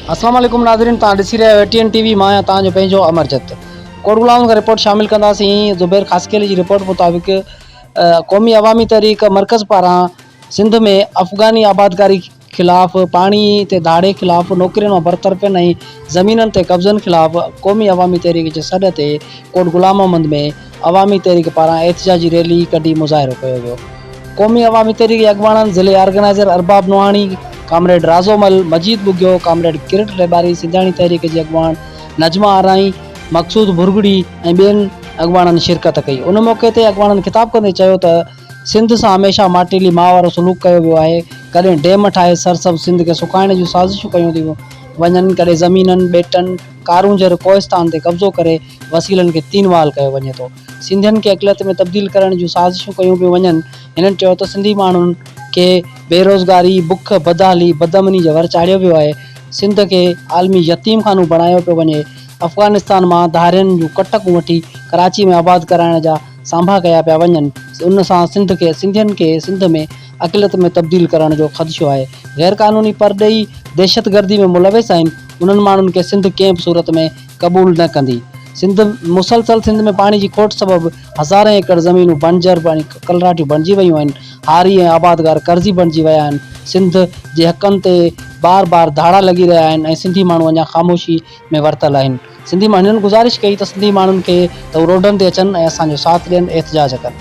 अस्सलाम वालेकुम नाज़रीन, तव्हां ॾिसी रहिया आहियो ATN TV। मां आहियां तव्हांजो पंहिंजो अमरजत। कोटगुलाम खां रिपोर्ट शामिल कंदासीं। ज़ुबैर ख़ासकेली जी रिपोर्ट मुताबिक़ क़ौमी अवामी तहरीक मरकज़ पारां सिंध में अफ़गानी आबादकारी ख़िलाफ़, पाणी ते दाड़े ख़िलाफ़, नौकरियुनि मां बरतरफ़नि ऐं ज़मीननि ते कब्ज़नि ख़िलाफ़ क़ौमी अवामी तहरीक जे सॾ ते कोटगुलाममंद में अवामी तहरीक पारां एहतिजाजी रैली कढी मुज़ाहिरो कयो वियो। क़ौमी अवामी तहरीक जे अॻवाननि ज़िले ऑर्गेनाइज़र अरबाब नोहाणी, कामरेड राज़ोमल, मजीद बुग्यो, कामरेड किरट लेबारी, सिंधाणी तहरीक जी अॻवान नजमा आराई, मक़सूद भुरगड़ी ऐं ॿियनि अॻवाननि शिरकत कई। उन मौक़े ते अॻवाननि ख़िताब कंदे चयो त सिंध सां हमेशह माटीली माउ वारो सलूक कयो वियो आहे। कॾहिं डैम ठाहे सरसब सिंध खे सुकाइण जूं साज़िशूं कयूं थियूं वञनि, कॾहिं ज़मीननि, ॿेटनि, कारूंजर, कोहिस्तान ते कब्ज़ो करे वसीलनि खे तीनवाल कयो वञे थो। सिंधियुनि खे अक़लियत में तब्दील करण जूं साज़िशूं कयूं पियूं वञनि। हिननि चयो त सिंधी माण्हुनि खे बेरोज़गारी, बुख, बदहाली, बदअमनी जे वर चाढ़ियो वियो आहे। सिंध खे आलमी यतीम खानो बणायो पियो वञे। अफ़गानिस्तान मां धारियुनि जूं कटकूं वठी कराची में आबाद कराइण जा सांभा कया पिया वञनि। उन सां सिंधियुनि खे सिंध में अक़लियत में तब्दील करण जो ख़दशो आहे। गैर क़ानूनी परॾेही दहशतगर्दी में मुलविस आहिनि। उन्हनि माण्हुनि खे सिंध कंहिं बि सूरत में क़बूल न कंदी। मुसलसल सिंध में पाणी जी खोट सबबि हज़ारें एकड़ ज़मीनूं बंजर कलराटियूं बणिजी वियूं आहिनि। हारी ऐं आबादगार कर्ज़ी बणिजी विया आहिनि। सिंध जे हक़नि ते बार बार धाड़ा लॻी रहिया आहिनि ऐं सिंधी माण्हू अञा ख़ामोशी में वरतल आहिनि। सिंधी माण्हुनि गुज़ारिश कई त सिंधी माण्हुनि खे त रोडनि ते अचनि ऐं असांजो साथ ॾियनि, एहतिजाज कनि।